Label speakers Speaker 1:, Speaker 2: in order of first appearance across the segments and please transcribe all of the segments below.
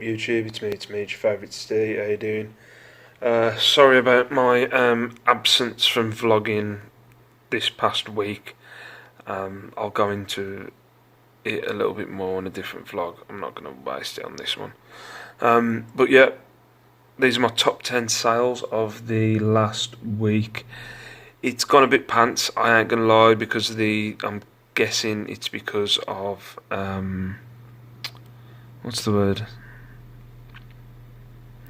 Speaker 1: YouTube? It's me, your favourite Steve. How you doing? Sorry about my absence from vlogging this past week. I'll go into it a little bit more in a different vlog. I'm not going to waste it on this one. But yeah, these are my top 10 sales of the last week. It's gone a bit pants, I ain't going to lie, because I'm guessing it's because of what's the word?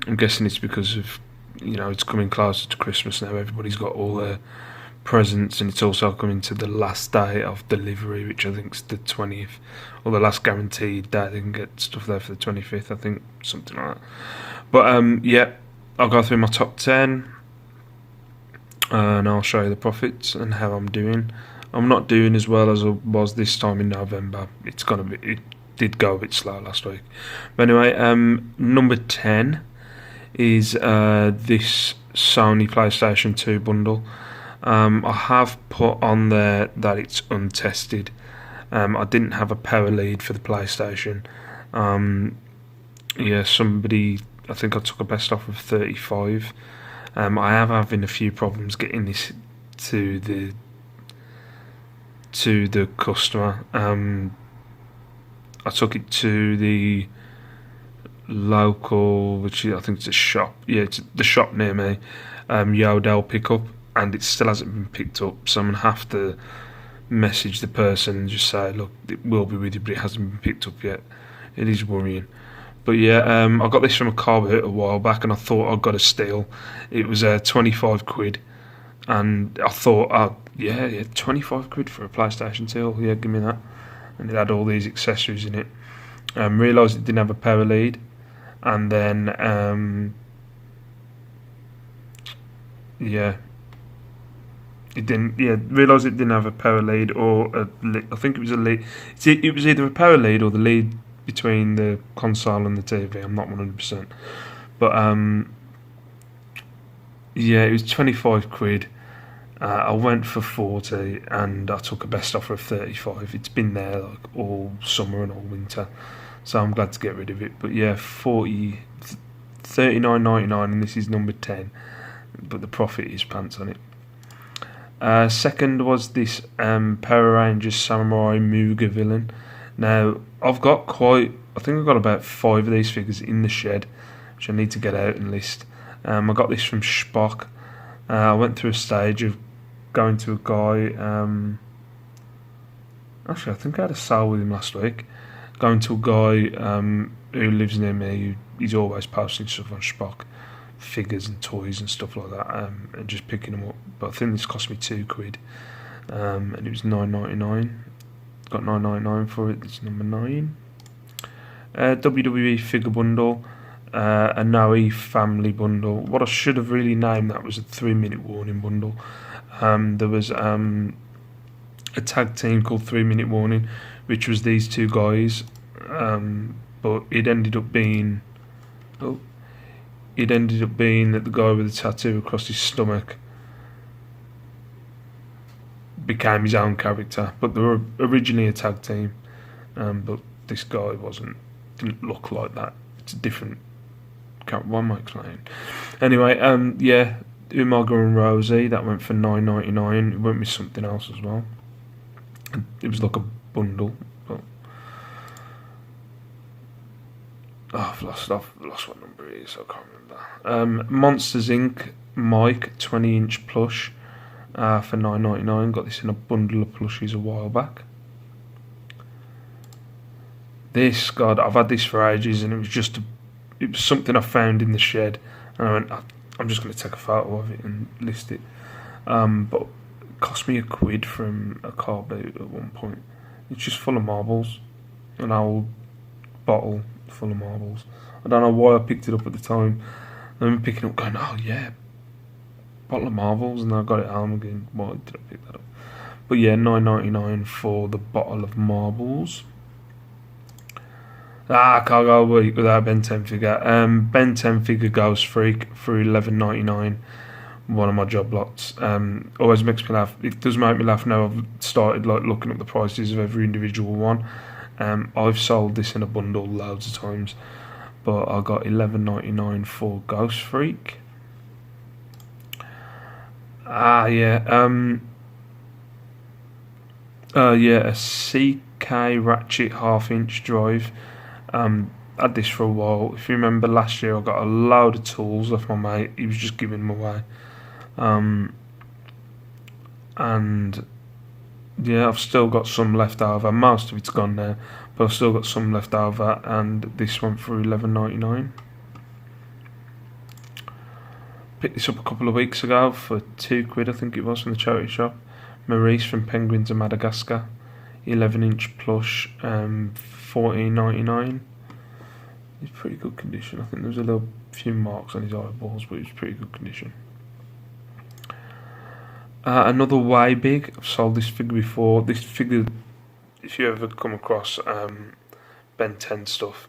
Speaker 1: I'm guessing it's because of, it's coming closer to Christmas now. Everybody's got all their presents, and it's also coming to the last day of delivery, which I think is the 20th, or the last guaranteed day they can get stuff there for the 25th, I think, something like that. But yeah, I'll go through my top 10, and I'll show you the profits and how I'm doing. I'm not doing as well as I was this time in November. It did go a bit slow last week. But anyway, number 10 is this Sony PlayStation 2 bundle. I have put on there that it's untested. I didn't have a power lead for the PlayStation. I think I took a best offer of 35. I am having a few problems getting this to the customer. I took it to the local, which I think it's a shop. Yeah, it's the shop near me, Yodel pickup, and it still hasn't been picked up. So I'm gonna have to message the person and just say, look, it will be with you, but it hasn't been picked up yet. It is worrying. But yeah, I got this from a car boot a while back, and I thought I got a steal. It was 25 quid, and I thought, yeah, 25 quid for a PlayStation 2. Yeah, give me that. And it had all these accessories in it. Realised it didn't have a power lead, and then it didn't. Yeah, realised it didn't have a power lead or I think it was a lead. It was either a power lead or the lead between the console and the TV. I'm not 100%, but yeah, it was 25 quid. I went for 40, and I took a best offer of 35. It's been there like all summer and all winter, so I'm glad to get rid of it. But yeah, 39.99, and this is number 10. But the profit is pants on it. Second was this Power Rangers Samurai Muga villain. Now I think I've got about 5 of these figures in the shed, which I need to get out and list. I got this from Spock. I went through a stage of going to a guy. Actually, I think I had a sale with him last week. Going to a guy who lives near me. He's always posting stuff on Spock, figures and toys and stuff like that, and just picking them up. But I think this cost me 2 quid, and it was $9.99. Got $9.99 for it. It's number 9. WWE figure bundle. A Noe family bundle. What I should have really named that was a 3-minute warning bundle. There was a tag team called 3-minute warning, which was these two guys, but it ended up being that the guy with the tattoo across his stomach became his own character. But they were originally a tag team, but this guy didn't look like that. It's a different. One might explain. Anyway, yeah, Umaga and Rosie, that went for $9.99. It went with something else as well. It was like a bundle, but I've lost what number it is. I can't remember. Monsters Inc. Mike 20-inch plush for $9.99. Got this in a bundle of plushies a while back. This, God, I've had this for ages, and it was something I found in the shed, and I went, I'm just going to take a photo of it and list it. But it cost me £1 from a car boot at one point. It's just full of marbles, an old bottle full of marbles. I don't know why I picked it up at the time. I remember picking it up, going, oh yeah, bottle of marbles, and I got it home again. Why did I pick that up? But yeah, $9.99 for the bottle of marbles. I can't go a week without a Ben 10 figure. Ben 10 figure goes free for $11.99. One of my job lots. Always makes me laugh. It does make me laugh now. I've started looking up the prices of every individual one. I've sold this in a bundle loads of times, but I got $11.99 for Ghost Freak. A CK Ratchet 1/2 inch drive. Had this for a while. If you remember last year, I got a load of tools off my mate. He was just giving them away. And yeah, I've still got some left over. Most of it's gone now, but I've still got some left over. And this went for $11.99. Picked this up a couple of weeks ago for £2, I think it was, from the charity shop. Maurice from Penguins of Madagascar, 11-inch plush, $14.99. It's pretty good condition. I think there was a few marks on his eyeballs, but it was pretty good condition. Another way big. I've sold this figure before. This figure, if you ever come across Ben 10 stuff,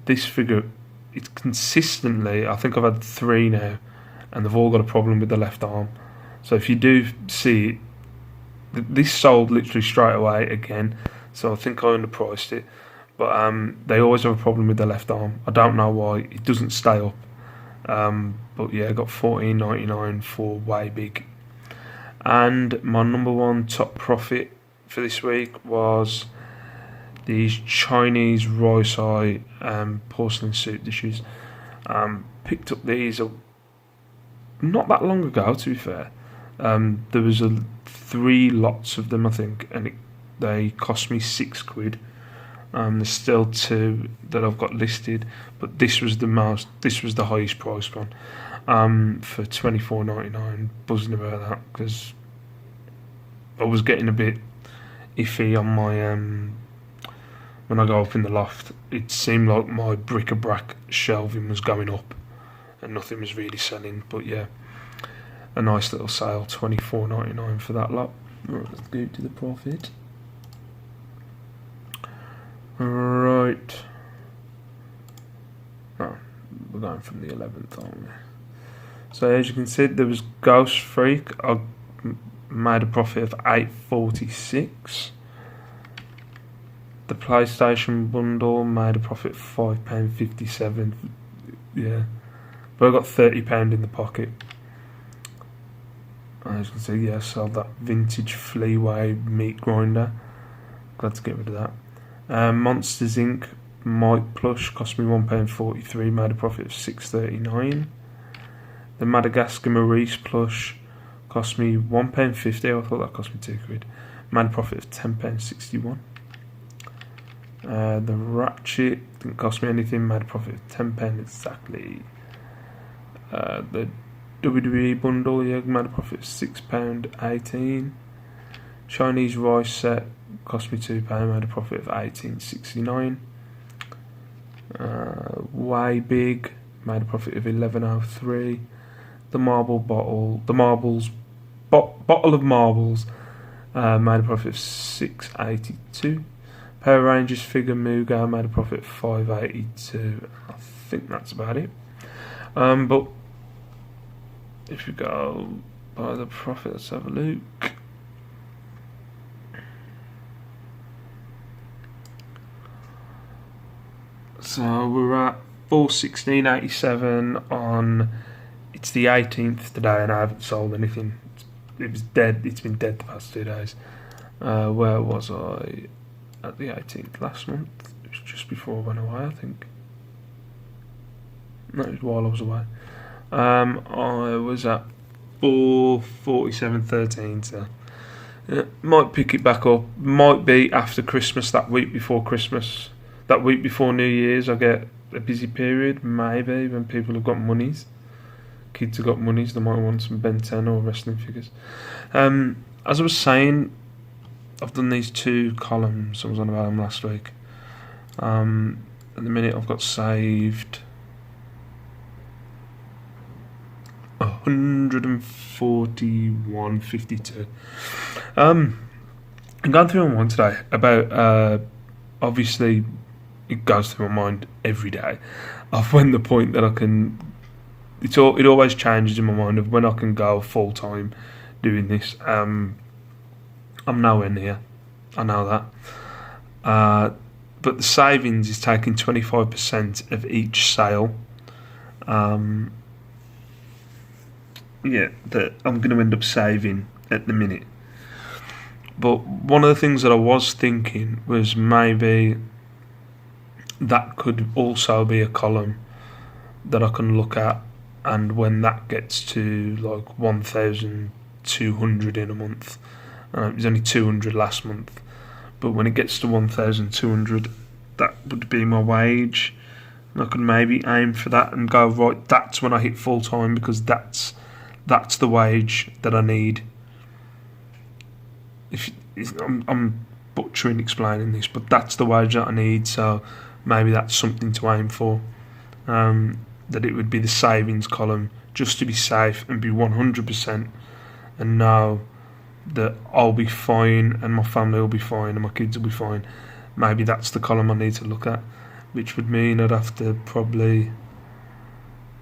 Speaker 1: this figure, it's consistently, I think I've had 3 now, and they've all got a problem with the left arm. So if you do see it, this sold literally straight away again, so I think I underpriced it. But they always have a problem with the left arm. I don't know why. It doesn't stay up. But yeah, I got $14.99 for way big. And my number one top profit for this week was these Chinese rice eye porcelain soup dishes. Picked up these not that long ago, to be fair. There was 3 lots of them, I think, and they cost me £6. There's still 2 that I've got listed, but this was the highest priced one, for $24.99. Buzzing about that because I was getting a bit iffy on my when I go up in the loft. It seemed like my bric-a-brac shelving was going up and nothing was really selling. But yeah, a nice little sale, $24.99 for that lot. Right, let's go to the profit. Right. Oh, we're going from the 11th, aren't we? So as you can see, there was Ghost Freak. I made a profit of $8.46. The PlayStation bundle made a profit of £5.57. Yeah, but I got £30 in the pocket. As you can see, yeah, I sold that vintage Fleaway meat grinder. Glad to get rid of that. Monsters Inc. Mike plush cost me £1.43, made a profit of $6.39. The Madagascar Maurice plush cost me £1.50. I thought that cost me £2. Made a profit of £10.61. The Ratchet didn't cost me anything, made a profit of £10 exactly. The WWE bundle, yeah, made a profit of £6.18. Chinese rice set cost me £2, made a profit of $18.69. Way big, made a profit of $11.03. The bottle of marbles, made a profit of $6.82. Power Rangers figure Muga made a profit of $5.82. I think that's about it. But if you go by the profit, let's have a look. So we're at $416.87 on. It's the 18th today, and I haven't sold anything. It was dead. It's been dead the past 2 days. Where was I at the 18th last month? It was just before I went away, I think. No, it was while I was away. I was at 447.13. So might pick it back up. Might be after Christmas, that week before Christmas. That week before New Year's, I get a busy period, maybe, when people have got monies. Kids have got monies, they might want some Ben 10 or wrestling figures. As I was saying, I've done these 2 columns. I was on about them last week. At the minute, I've got saved 141.52. I'm going through my mind today about, obviously, it goes through my mind every day of when the point that I can. It always changes in my mind of when I can go full time doing this. I'm nowhere near. I know that. but the savings is taking 25% of each sale. That I'm going to end up saving at the minute. But one of the things that I was thinking was maybe that could also be a column that I can look at, and when that gets to like 1,200 in a month, it was only 200 last month, but when it gets to 1,200, that would be my wage, and I could maybe aim for that and go, right, that's when I hit full time, because that's the wage that I need. I'm butchering explaining this, but that's the wage that I need, so maybe that's something to aim for. That it would be the savings column, just to be safe and be 100%, and know that I'll be fine and my family will be fine and my kids will be fine. Maybe that's the column I need to look at, which would mean I'd have to probably,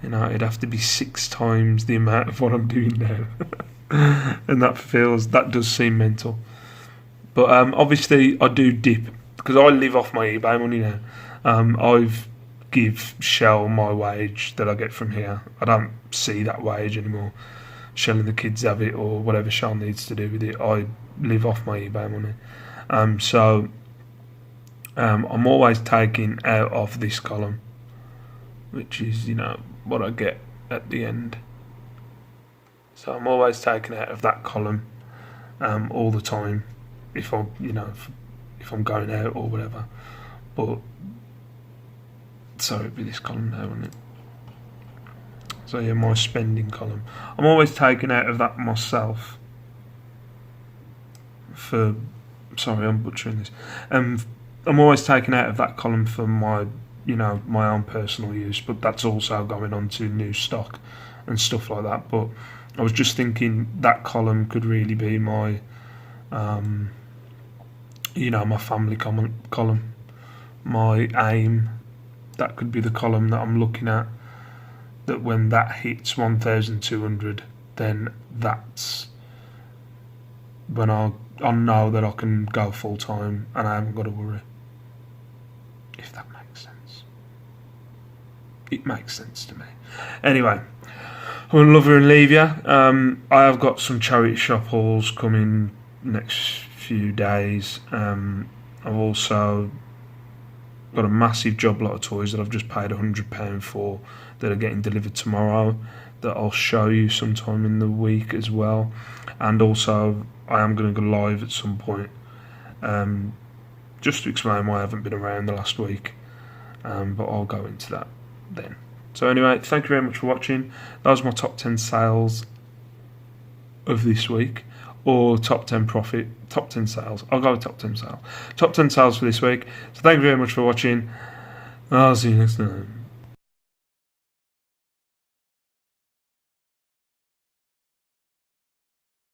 Speaker 1: it'd have to be 6 times the amount of what I'm doing now. And that does seem mental. But obviously I do dip, because I live off my eBay money now. I've give Shell my wage that I get from here. I don't see that wage anymore. Shell and the kids have it, or whatever Shell needs to do with it. I live off my eBay money. So I'm always taking out of this column, which is, what I get at the end. So I'm always taking out of that column all the time, if I'm going out or whatever. But so it'd be this column now, wouldn't it? So yeah, my spending column. I'm always taking out of that myself. Sorry, I'm butchering this. I'm always taking out of that column for my, my own personal use, but that's also going on to new stock and stuff like that. But I was just thinking that column could really be my, my family column, my aim. That could be the column that I'm looking at, that when that hits 1,200, then that's when I know that I can go full time and I haven't got to worry. If that makes sense. It makes sense to me. Anyway, I'm going to love you and leave you. I have got some charity shop hauls coming next few days. I've also got a massive job lot of toys that I've just paid £100 for, that are getting delivered tomorrow, that I'll show you sometime in the week as well. And also I am going to go live at some point, just to explain why I haven't been around the last week, but I'll go into that then. So anyway, thank you very much for watching. That was my top 10 sales of this week, or top 10 profit, top 10 sales. I'll go with top 10 sales. Top 10 sales for this week. So thank you very much for watching. I'll see you next time.